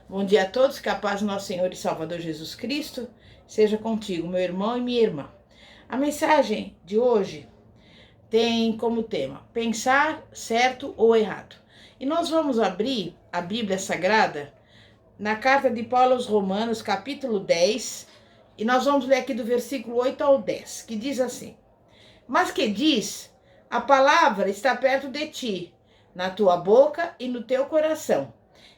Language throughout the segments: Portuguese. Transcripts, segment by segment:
Bom dia a todos, que a paz do nosso Senhor e Salvador Jesus Cristo seja contigo, meu irmão e minha irmã. A mensagem de hoje tem como tema pensar certo ou errado. E nós vamos abrir a Bíblia Sagrada na carta de Paulo aos Romanos, capítulo 10, e nós vamos ler aqui do versículo 8 ao 10, que diz assim: Mas que diz, a palavra está perto de ti, na tua boca e no teu coração.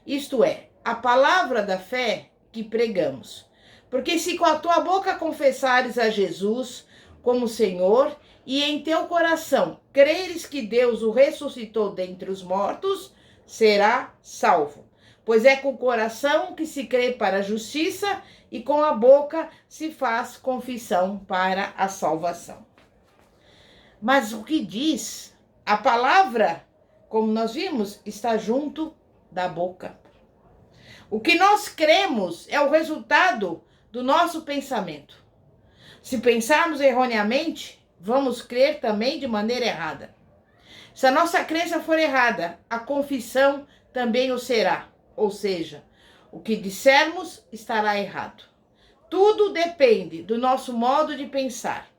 Isto é, a palavra da fé que pregamos. Porque se com a tua boca confessares a Jesus como Senhor e em teu coração creres que Deus o ressuscitou dentre os mortos, será salvo. Pois é com o coração que se crê para a justiça e com a boca se faz confissão para a salvação. Mas o que diz? A palavra, como nós vimos, está junto da boca. O que nós cremos é o resultado do nosso pensamento. Se pensarmos erroneamente, vamos crer também de maneira errada. Se a nossa crença for errada, a confissão também o será. Ou seja, o que dissermos estará errado. Tudo depende do nosso modo de pensar.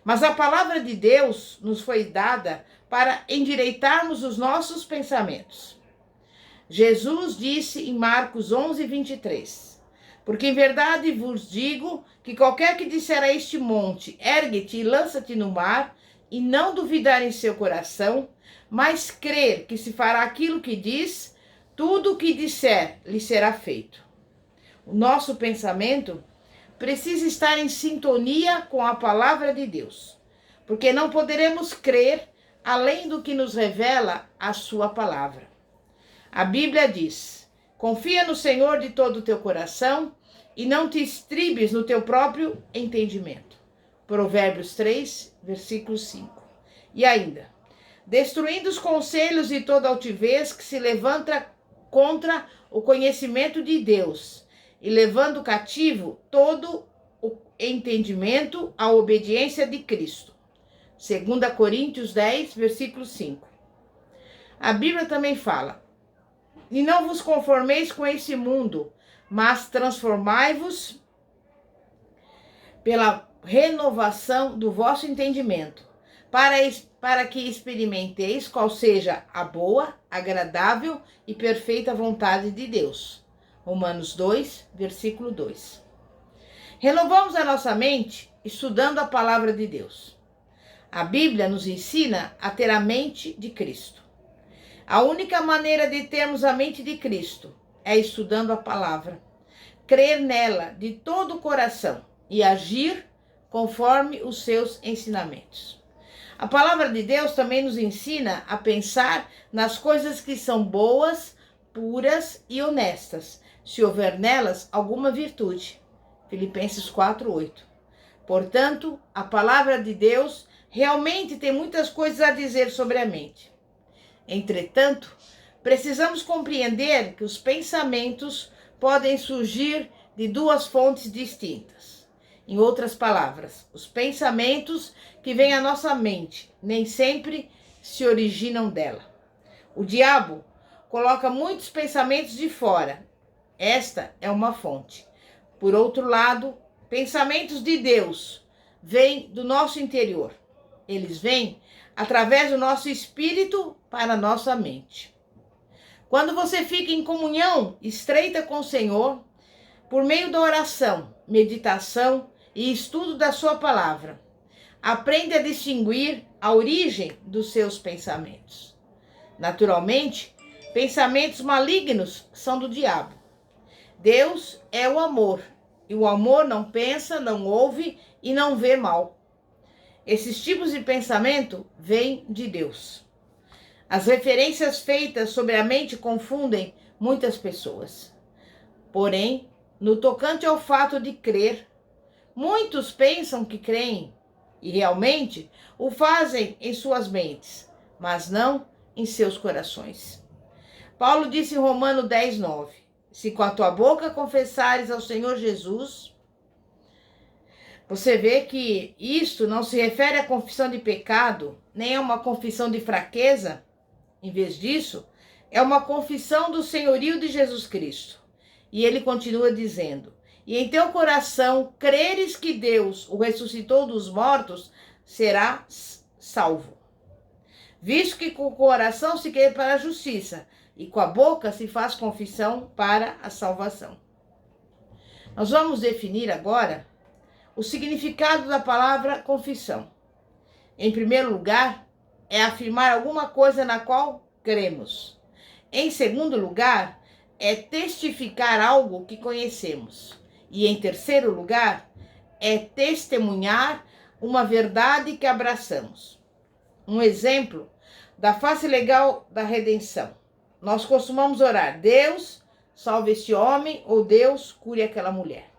Mas a palavra de Deus nos foi dada para endireitarmos os nossos pensamentos. Jesus disse em Marcos 11, 23, Porque em verdade vos digo que qualquer que disser a este monte, ergue-te e lança-te no mar, e não duvidar em seu coração, mas crer que se fará aquilo que diz, tudo o que disser lhe será feito. O nosso pensamento precisa estar em sintonia com a palavra de Deus, porque não poderemos crer além do que nos revela a sua palavra. A Bíblia diz: confia no Senhor de todo o teu coração e não te estribes no teu próprio entendimento. Provérbios 3, versículo 5. E ainda: destruindo os conselhos e toda altivez que se levanta contra o conhecimento de Deus, e levando cativo todo o entendimento à obediência de Cristo. 2 Coríntios 10, versículo 5. A Bíblia também fala: e não vos conformeis com esse mundo, mas transformai-vos pela renovação do vosso entendimento, para que experimenteis qual seja a boa, agradável e perfeita vontade de Deus. Romanos 2, versículo 2. Renovamos a nossa mente estudando a palavra de Deus. A Bíblia nos ensina a ter a mente de Cristo. A única maneira de termos a mente de Cristo é estudando a palavra, crer nela de todo o coração e agir conforme os seus ensinamentos. A palavra de Deus também nos ensina a pensar nas coisas que são boas, puras e honestas, se houver nelas alguma virtude. Filipenses 4:8. Portanto, a palavra de Deus realmente tem muitas coisas a dizer sobre a mente. Entretanto, precisamos compreender que os pensamentos podem surgir de duas fontes distintas. Em outras palavras, os pensamentos que vêm à nossa mente nem sempre se originam dela. O diabo coloca muitos pensamentos de fora. Esta é uma fonte. Por outro lado, pensamentos de Deus vêm do nosso interior. Eles vêm através do nosso espírito para a nossa mente. Quando você fica em comunhão estreita com o Senhor, por meio da oração, meditação e estudo da sua palavra, aprende a distinguir a origem dos seus pensamentos. Naturalmente, pensamentos malignos são do diabo. Deus é o amor, e o amor não pensa, não ouve e não vê mal. Esses tipos de pensamento vêm de Deus. As referências feitas sobre a mente confundem muitas pessoas. Porém, no tocante ao fato de crer, muitos pensam que creem e realmente o fazem em suas mentes, mas não em seus corações. Paulo disse em Romanos 10, 9: se com a tua boca confessares ao Senhor Jesus. Você vê que isto não se refere à confissão de pecado, nem a uma confissão de fraqueza. Em vez disso, é uma confissão do senhorio de Jesus Cristo. E ele continua dizendo: e em teu coração creres que Deus o ressuscitou dos mortos, serás salvo. Visto que com o coração se crê para a justiça, e com a boca se faz confissão para a salvação. Nós vamos definir agora o significado da palavra confissão. Em primeiro lugar, é afirmar alguma coisa na qual cremos. Em segundo lugar, é testificar algo que conhecemos. E em terceiro lugar, é testemunhar uma verdade que abraçamos. Um exemplo da face legal da redenção. Nós costumamos orar: Deus, salve este homem, ou Deus, cure aquela mulher.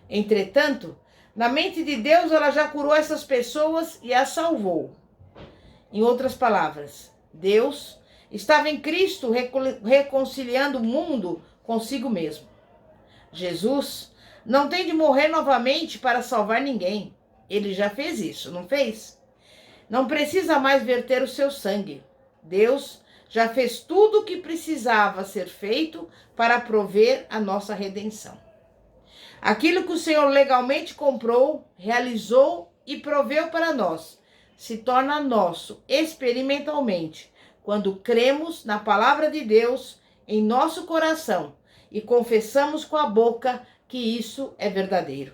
Entretanto, na mente de Deus, ela já curou essas pessoas e as salvou. Em outras palavras, Deus estava em Cristo reconciliando o mundo consigo mesmo. Jesus não tem de morrer novamente para salvar ninguém. Ele já fez isso, não fez? Não precisa mais verter o seu sangue. Deus já fez tudo o que precisava ser feito para prover a nossa redenção. Aquilo que o Senhor legalmente comprou, realizou e proveu para nós, se torna nosso experimentalmente, quando cremos na palavra de Deus em nosso coração e confessamos com a boca que isso é verdadeiro.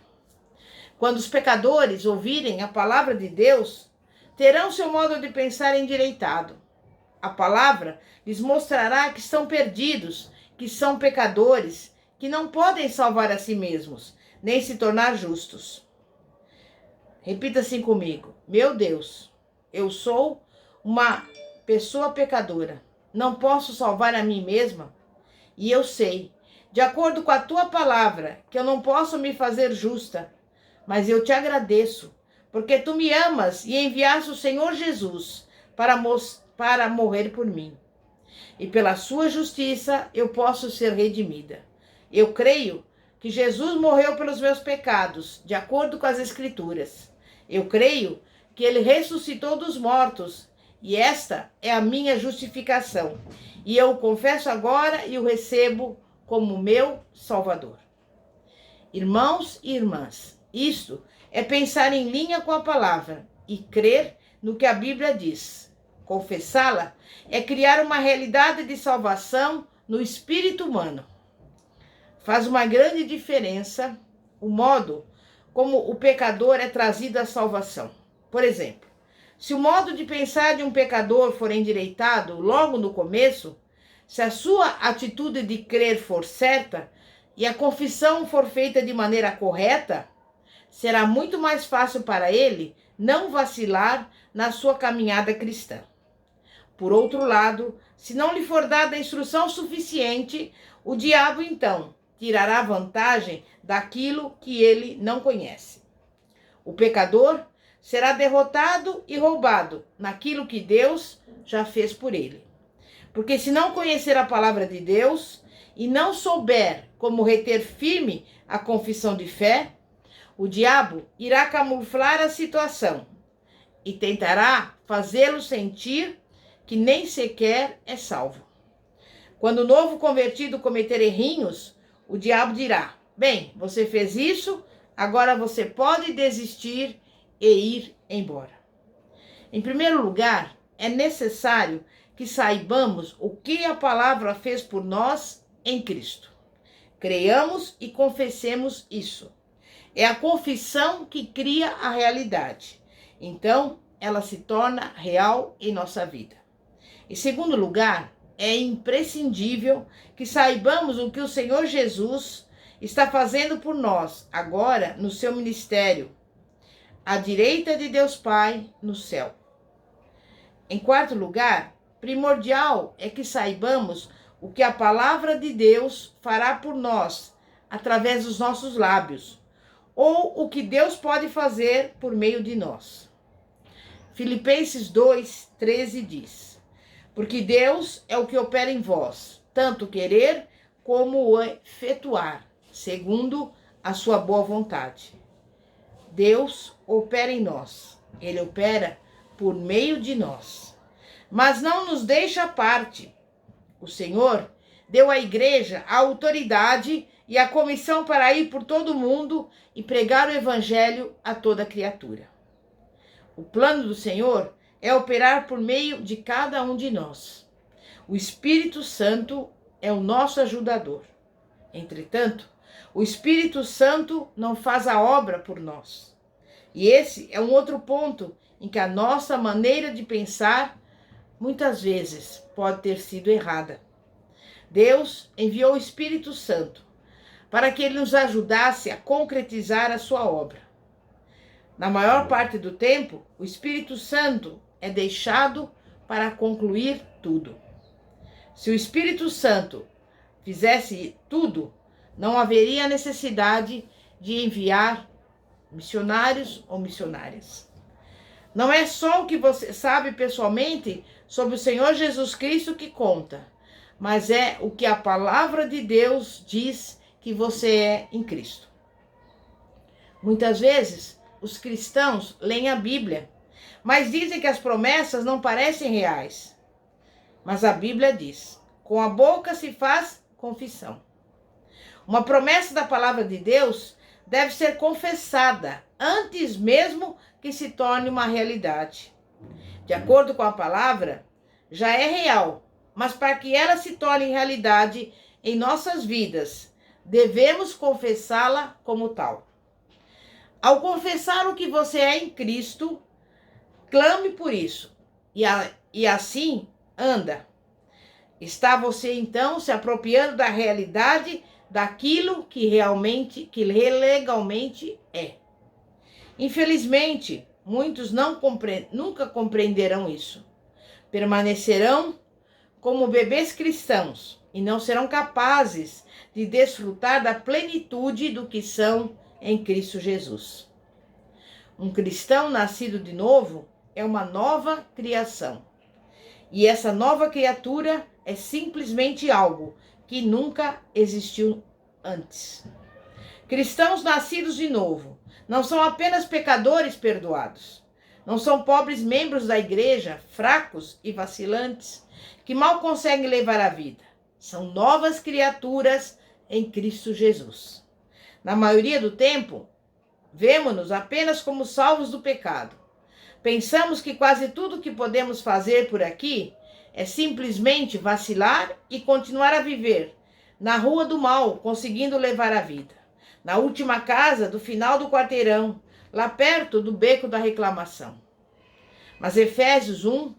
Quando os pecadores ouvirem a palavra de Deus, terão seu modo de pensar endireitado. A palavra lhes mostrará que estão perdidos, que são pecadores, que não podem salvar a si mesmos, nem se tornar justos. Repita assim comigo: meu Deus, eu sou uma pessoa pecadora, não posso salvar a mim mesma, e eu sei, de acordo com a tua palavra, que eu não posso me fazer justa, mas eu te agradeço, porque tu me amas e enviaste o Senhor Jesus para morrer por mim. E pela sua justiça eu posso ser redimida. Eu creio que Jesus morreu pelos meus pecados, de acordo com as Escrituras. Eu creio que ele ressuscitou dos mortos, e esta é a minha justificação. E eu o confesso agora e o recebo como meu Salvador. Irmãos e irmãs, isto é pensar em linha com a palavra e crer no que a Bíblia diz. Confessá-la é criar uma realidade de salvação no espírito humano. Faz uma grande diferença o modo como o pecador é trazido à salvação. Por exemplo, se o modo de pensar de um pecador for endireitado logo no começo, se a sua atitude de crer for certa e a confissão for feita de maneira correta, será muito mais fácil para ele não vacilar na sua caminhada cristã. Por outro lado, se não lhe for dada instrução suficiente, o diabo então tirará vantagem daquilo que ele não conhece. O pecador será derrotado e roubado naquilo que Deus já fez por ele. Porque se não conhecer a palavra de Deus e não souber como reter firme a confissão de fé, o diabo irá camuflar a situação e tentará fazê-lo sentir que nem sequer é salvo. Quando o novo convertido cometer errinhos, o diabo dirá: bem, você fez isso, agora você pode desistir e ir embora. Em primeiro lugar, é necessário que saibamos o que a palavra fez por nós em Cristo. Creiamos e confessemos isso. É a confissão que cria a realidade. Então, ela se torna real em nossa vida. Em segundo lugar, é imprescindível que saibamos o que o Senhor Jesus está fazendo por nós agora no seu ministério, à direita de Deus Pai no céu. Em quarto lugar, primordial é que saibamos o que a palavra de Deus fará por nós através dos nossos lábios, ou o que Deus pode fazer por meio de nós. Filipenses 2:13 diz: porque Deus é o que opera em vós, tanto querer como o efetuar, segundo a sua boa vontade. Deus opera em nós, ele opera por meio de nós, mas não nos deixa à parte. O Senhor deu à igreja a autoridade e a comissão para ir por todo o mundo e pregar o evangelho a toda criatura. O plano do Senhor é operar por meio de cada um de nós. O Espírito Santo é o nosso ajudador. Entretanto, o Espírito Santo não faz a obra por nós. E esse é um outro ponto em que a nossa maneira de pensar muitas vezes pode ter sido errada. Deus enviou o Espírito Santo para que ele nos ajudasse a concretizar a sua obra. Na maior parte do tempo, o Espírito Santo é deixado para concluir tudo. Se o Espírito Santo fizesse tudo, não haveria necessidade de enviar missionários ou missionárias. Não é só o que você sabe pessoalmente sobre o Senhor Jesus Cristo que conta, mas é o que a palavra de Deus diz que você é em Cristo. Muitas vezes, os cristãos leem a Bíblia, mas dizem que as promessas não parecem reais. Mas a Bíblia diz: com a boca se faz confissão. Uma promessa da palavra de Deus deve ser confessada antes mesmo que se torne uma realidade. De acordo com a palavra, já é real, mas para que ela se torne realidade em nossas vidas, devemos confessá-la como tal. Ao confessar o que você é em Cristo, clame por isso e assim anda. Está você então se apropriando da realidade daquilo que legalmente é. Infelizmente, muitos nunca compreenderão isso. Permanecerão como bebês cristãos e não serão capazes de desfrutar da plenitude do que são em Cristo Jesus. Um cristão nascido de novo é uma nova criação. E essa nova criatura é simplesmente algo que nunca existiu antes. Cristãos nascidos de novo não são apenas pecadores perdoados. Não são pobres membros da igreja, fracos e vacilantes, que mal conseguem levar a vida. São novas criaturas em Cristo Jesus. Na maioria do tempo, vemo-nos apenas como salvos do pecado. Pensamos que quase tudo que podemos fazer por aqui é simplesmente vacilar e continuar a viver na rua do mal, conseguindo levar a vida. Na última casa do final do quarteirão, lá perto do beco da reclamação. Mas Efésios 1,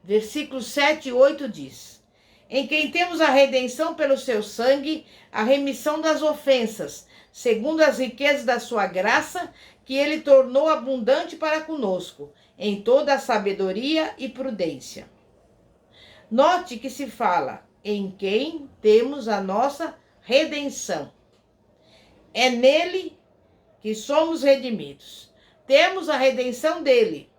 versículos 7 e 8 diz: em quem temos a redenção pelo seu sangue, a remissão das ofensas, segundo as riquezas da sua graça, que ele tornou abundante para conosco, em toda a sabedoria e prudência. Note que se fala em quem temos a nossa redenção. É nele que somos redimidos. Temos a redenção dele.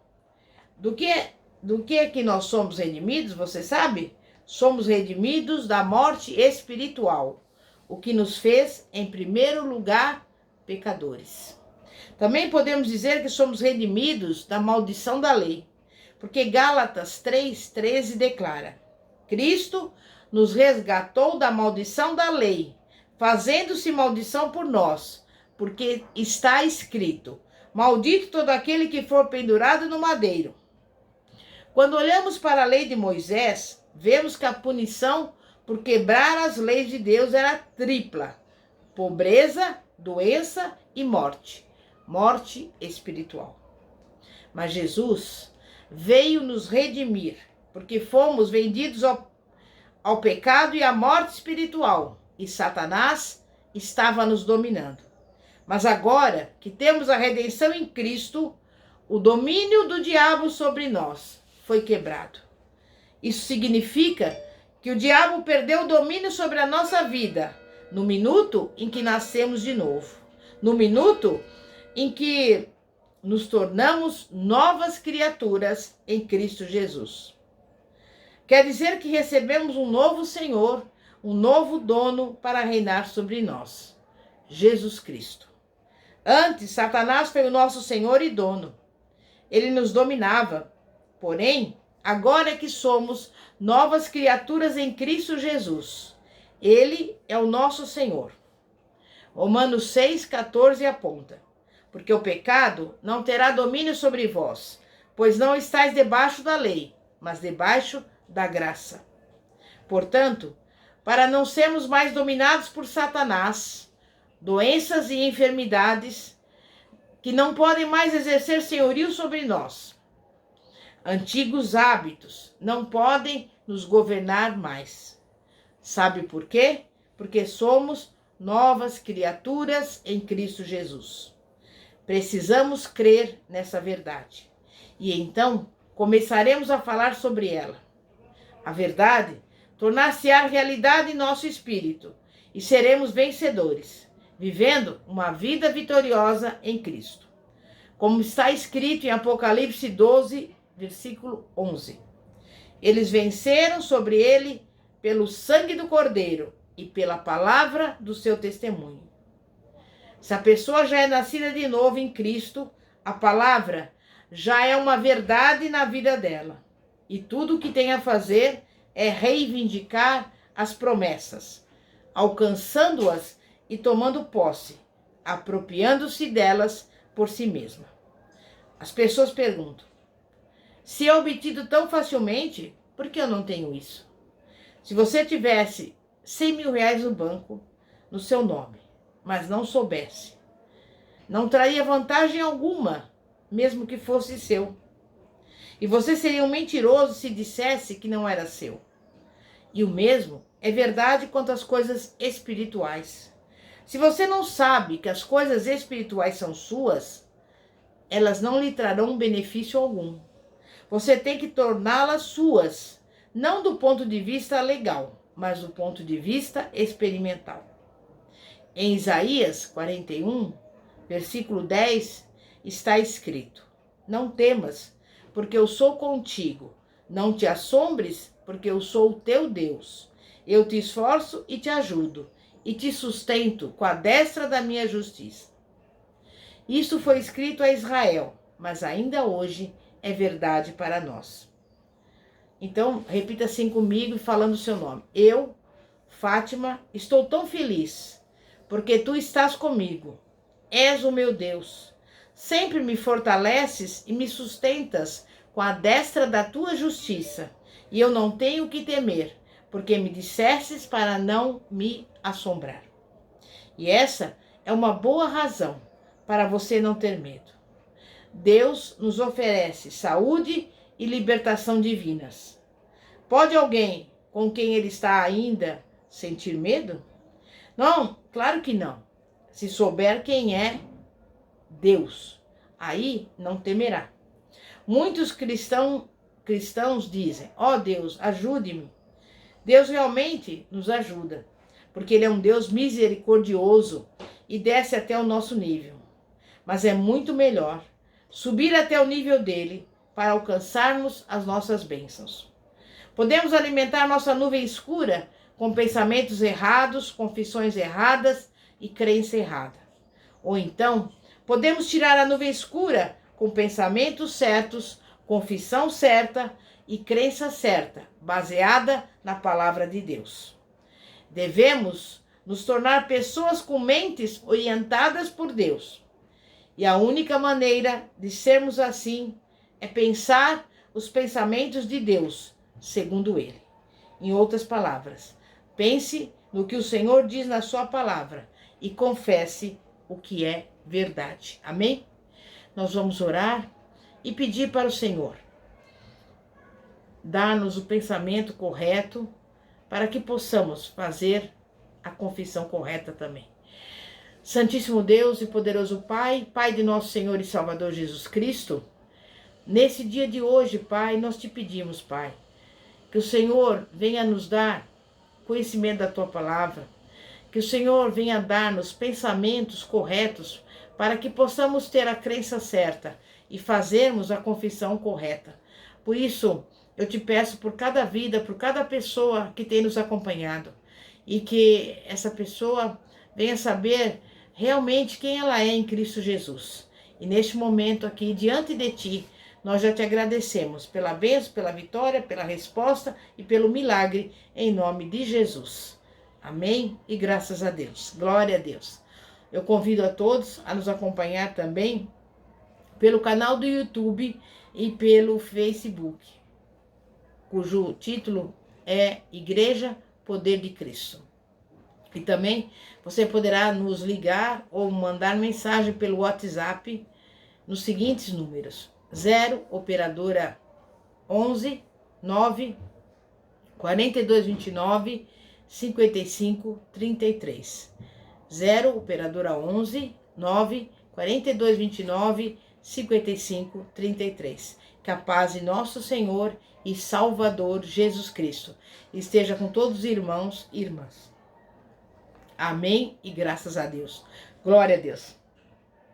Do que é que nós somos redimidos, você sabe? Somos redimidos da morte espiritual, o que nos fez, em primeiro lugar, pecadores. Também podemos dizer que somos redimidos da maldição da lei, porque Gálatas 3:13 declara: Cristo nos resgatou da maldição da lei, fazendo-se maldição por nós, porque está escrito: maldito todo aquele que for pendurado no madeiro. Quando olhamos para a lei de Moisés, vemos que a punição por quebrar as leis de Deus era tripla: pobreza, doença e morte. Morte espiritual. Mas Jesus veio nos redimir, porque fomos vendidos ao pecado e à morte espiritual, e Satanás estava nos dominando. Mas agora que temos a redenção em Cristo, o domínio do diabo sobre nós foi quebrado. Isso significa que o diabo perdeu o domínio sobre a nossa vida no minuto em que nascemos de novo, no minuto em que nos tornamos novas criaturas em Cristo Jesus. Quer dizer que recebemos um novo Senhor, um novo dono para reinar sobre nós, Jesus Cristo. Antes, Satanás foi o nosso Senhor e dono. Ele nos dominava. Porém, agora é que somos novas criaturas em Cristo Jesus. Ele é o nosso Senhor. Romanos 6,14 aponta: porque o pecado não terá domínio sobre vós, pois não estáis debaixo da lei, mas debaixo da graça. Portanto, para não sermos mais dominados por Satanás, doenças e enfermidades que não podem mais exercer senhorio sobre nós, antigos hábitos não podem nos governar mais. Sabe por quê? Porque somos novas criaturas em Cristo Jesus. Precisamos crer nessa verdade. E então começaremos a falar sobre ela. A verdade tornar-se-á realidade em nosso espírito e seremos vencedores, vivendo uma vida vitoriosa em Cristo. Como está escrito em Apocalipse 12, versículo 11. Eles venceram sobre ele pelo sangue do Cordeiro e pela palavra do seu testemunho. Se a pessoa já é nascida de novo em Cristo, a palavra já é uma verdade na vida dela. E tudo o que tem a fazer é reivindicar as promessas, alcançando-as e tomando posse, apropriando-se delas por si mesma. As pessoas perguntam: se é obtido tão facilmente, por que eu não tenho isso? Se você tivesse 100 mil reais no banco, no seu nome, mas não soubesse, não traria vantagem alguma, mesmo que fosse seu. E você seria um mentiroso se dissesse que não era seu. E o mesmo é verdade quanto às coisas espirituais. Se você não sabe que as coisas espirituais são suas, elas não lhe trarão benefício algum. Você tem que torná-las suas, não do ponto de vista legal, mas do ponto de vista experimental. Em Isaías 41, versículo 10, está escrito: não temas, porque eu sou contigo. Não te assombres, porque eu sou o teu Deus. Eu te esforço e te ajudo, e te sustento com a destra da minha justiça. Isso foi escrito a Israel, mas ainda hoje é verdade para nós. Então, repita assim comigo, falando o seu nome. Eu, Fátima, estou tão feliz, porque tu estás comigo. És o meu Deus. Sempre me fortaleces e me sustentas com a destra da tua justiça. E eu não tenho que temer, porque me dissestes para não me assombrar. E essa é uma boa razão para você não ter medo. Deus nos oferece saúde e libertação divinas. Pode alguém com quem ele está ainda sentir medo? Não, claro que não. Se souber quem é Deus, aí não temerá. Muitos cristãos dizem: ó Deus, ajude-me. Deus realmente nos ajuda, porque ele é um Deus misericordioso e desce até o nosso nível. Mas é muito melhor subir até o nível dele para alcançarmos as nossas bênçãos. Podemos alimentar nossa nuvem escura com pensamentos errados, confissões erradas e crença errada. Ou então, podemos tirar a nuvem escura com pensamentos certos, confissão certa e crença certa, baseada na palavra de Deus. Devemos nos tornar pessoas com mentes orientadas por Deus. E a única maneira de sermos assim é pensar os pensamentos de Deus, segundo Ele. Em outras palavras, pense no que o Senhor diz na sua palavra e confesse o que é verdade. Amém? Nós vamos orar e pedir para o Senhor dar-nos o pensamento correto para que possamos fazer a confissão correta também. Santíssimo Deus e poderoso Pai, Pai de nosso Senhor e Salvador Jesus Cristo, nesse dia de hoje, Pai, nós te pedimos, Pai, que o Senhor venha nos dar conhecimento da Tua Palavra, que o Senhor venha dar-nos pensamentos corretos para que possamos ter a crença certa e fazermos a confissão correta. Por isso, eu te peço por cada vida, por cada pessoa que tem nos acompanhado, e que essa pessoa venha saber realmente quem ela é em Cristo Jesus. E neste momento aqui, diante de Ti, nós já te agradecemos pela bênção, pela vitória, pela resposta e pelo milagre, em nome de Jesus. Amém? E graças a Deus. Glória a Deus. Eu convido a todos a nos acompanhar também pelo canal do YouTube e pelo Facebook, cujo título é Igreja Poder de Cristo. E também você poderá nos ligar ou mandar mensagem pelo WhatsApp nos seguintes números: 0 operadora 11 9 4229 5533. 0 operadora 11 9 4229 5533. Que a paz de nosso Senhor e Salvador Jesus Cristo esteja com todos os irmãos e irmãs. Amém e graças a Deus. Glória a Deus.